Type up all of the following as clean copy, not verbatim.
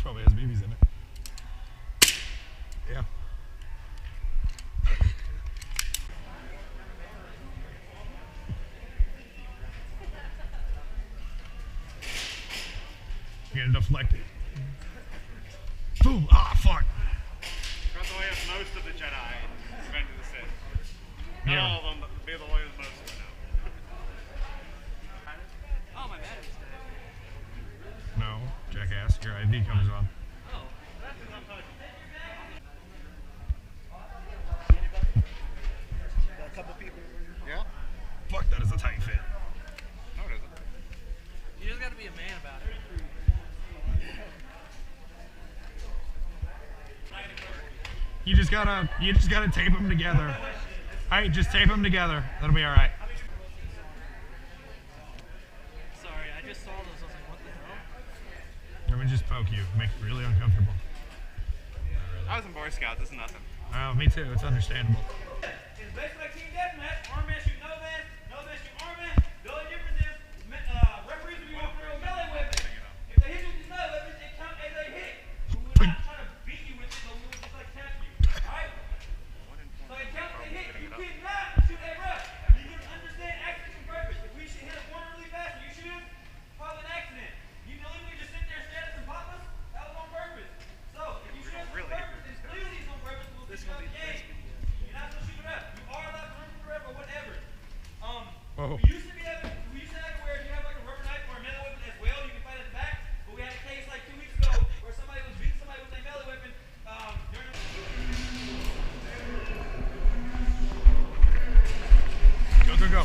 probably has BBs in it. Yeah. You gotta deflect it. Boom! Ah, fuck! That's the way of most of the Jedi in Revenge of the Sith. Not Yeah. all of them, but be the way of most of them now. Oh, my battery's dead. No, jackass. Your ID comes on. Oh. That's because I'm touching. Got a couple people. Yeah? Fuck, that is a tight fit. No, it isn't. You just gotta be a man about it. You just gotta tape them together. Alright, just tape them together. That'll be alright. Sorry, I just saw those. I was like, what the hell? Let me just poke you. Make it really uncomfortable. I was in Boy Scouts, it's nothing. Oh, me too. It's understandable. It's basically like team deathmatch. Arm man shoot no man shoot arm man. The only difference is referees will be walking around with melee weapons. If they hit you with these melee weapons, they count as a hit. We will not try to beat you with it, but we will just like tap you. Alright? So it counts as a hit. You cannot shoot a ref. You need to understand accident and purpose. If we should hit a corner really fast and you shoot him, probably an accident. You can literally just sit there and stare at us and pop us. That was on purpose. So if you shoot us on purpose, then clearly it's on purpose. We'll see you out the game. You're not supposed to shoot a ref. You are allowed to run for the ref or whatever. Whoa. We used to have it where if you have like a rubber knife or a melee weapon as well, you can fight at the back. But we had a case like 2 weeks ago where somebody was beating somebody with a melee weapon during Go, go, go.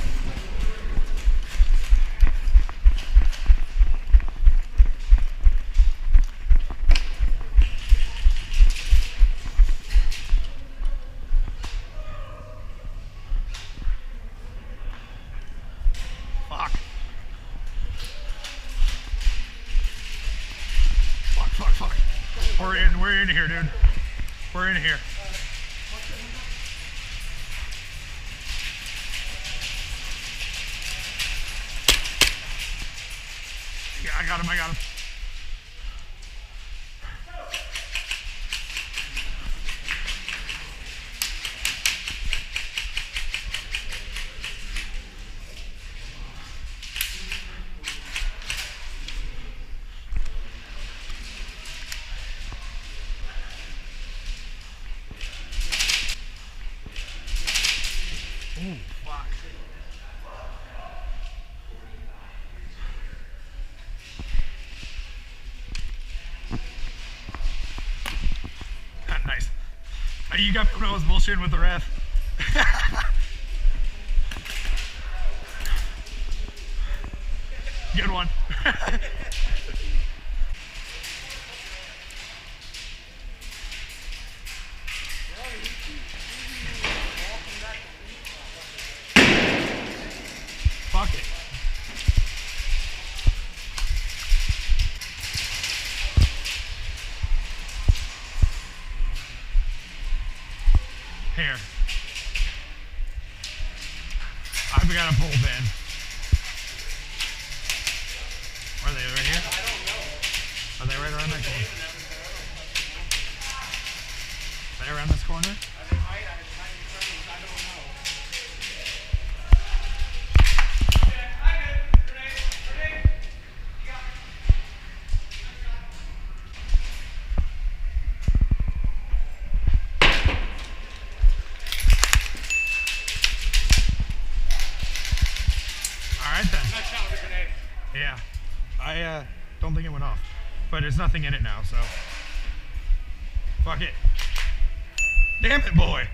Fuck. Fuck. We're in here, dude. We're in here. Yeah, I got him. Ooh, fuck. Nice. You got me when I was bullshitting with the ref. Good one. Fuck it. Here. I've got a bullpen. Are they right here? I don't know. Are they right around that corner? Are they around this corner? They might, I don't know. Alright then. Nice shot with a grenade. Yeah. I don't think it went off. But there's nothing in it now, so. Fuck it. Damn it, boy.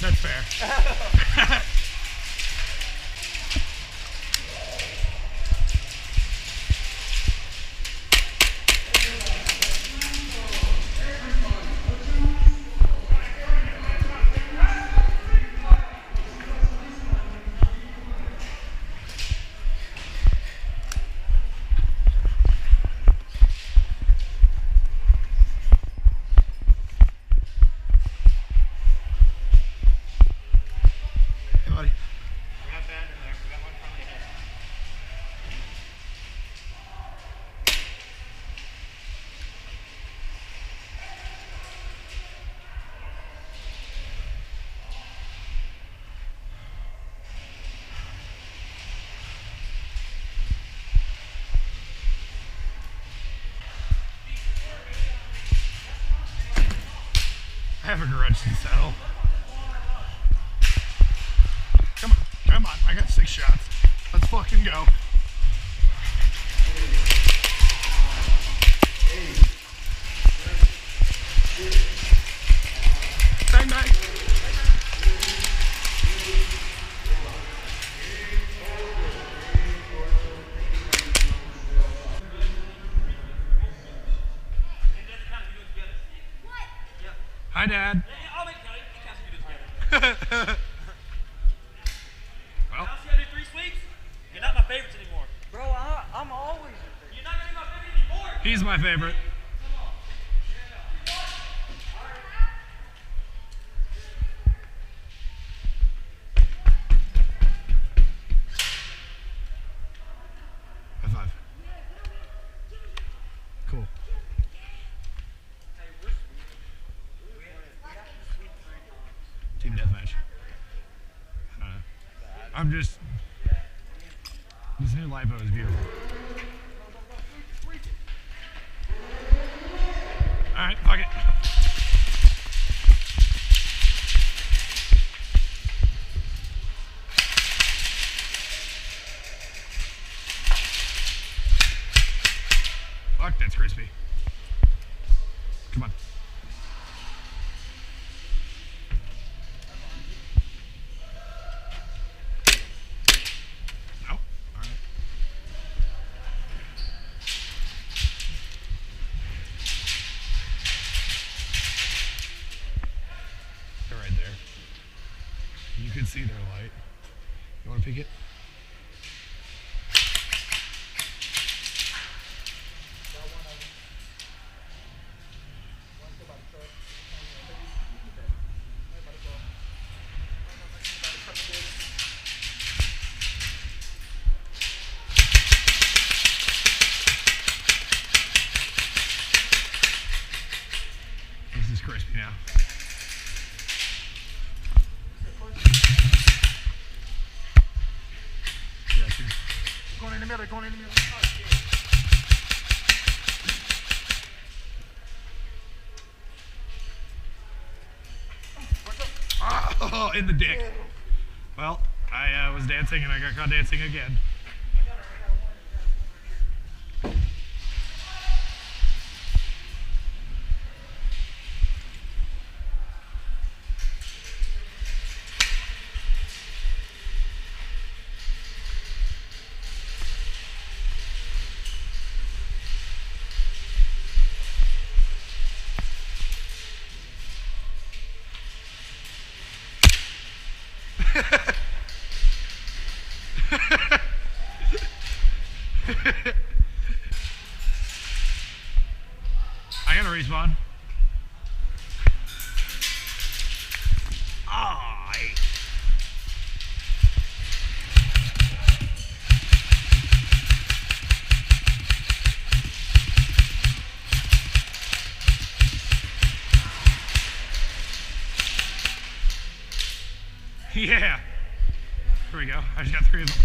That's fair. have a grudge to settle. Come on, come on. I got 6 shots. Let's fucking go. Bang, bang. Hi, Dad. I'll make it count. It counts if you do it together. Well, Now, see how I do 3 sweeps? You're not my favorites anymore. Bro, I'm always You're not gonna be my favorite anymore. he's my favorite. High five. Cool. Team deathmatch. I don't know. I'm just. This new lipo is beautiful. Alright, fuck it. Fuck, that's crispy. Come on. No? Alright. They're right there. You can see their light. You want to peek it? This is crispy now. Got you. Going in the middle, going in the middle. Oh, in the dick. Well, I was dancing and I got caught dancing again. I gotta respawn. Ah, yeah. Here we go. I just got 3 of them.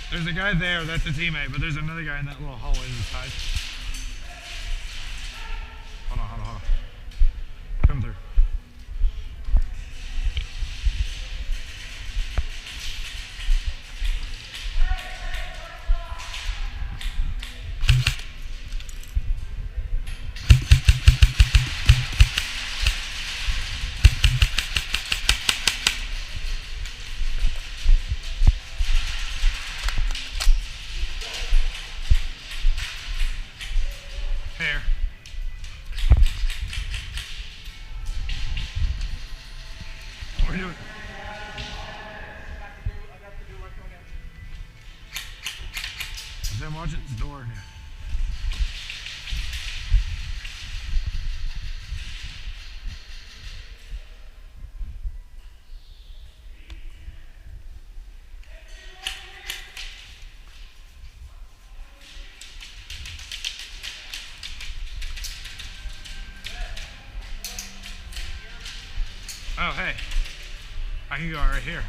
There's a guy there, that's a teammate, but there's another guy in that little hallway to the side. Hold on, hold on, hold on. Come through. Fair. What are you doing? I'm watching this door. Oh, hey. I can go right here.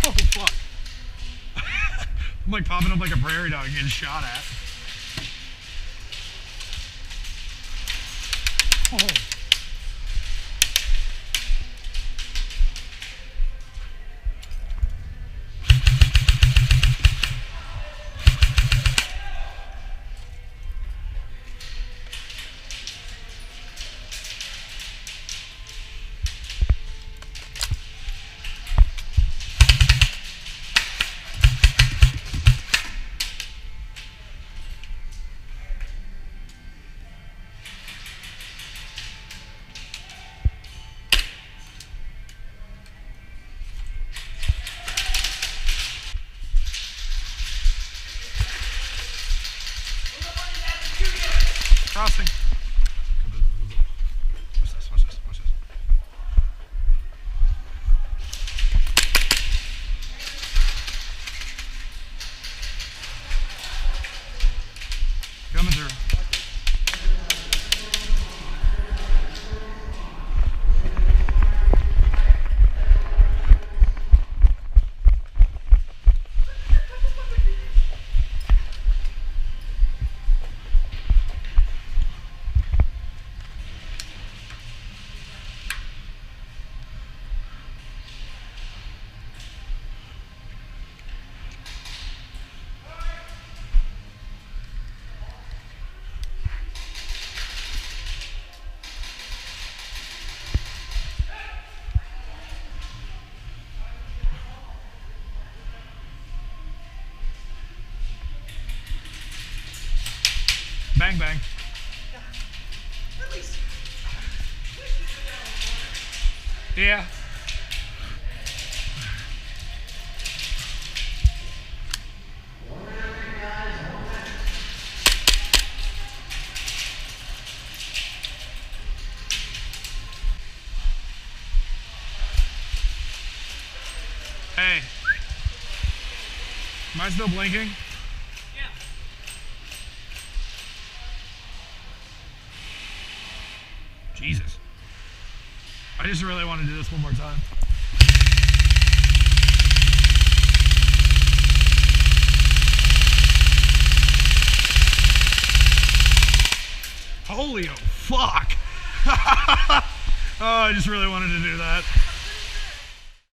Oh, fuck. I'm like popping up like a prairie dog getting shot at. Oh. Crossing. Watch this, watch this, watch this. Coming through. Bang, bang. Yeah. Hey. Am I still blinking? Yeah. Jesus. I just really want to do this one more time. Holy oh fuck. Oh, I just really wanted to do that.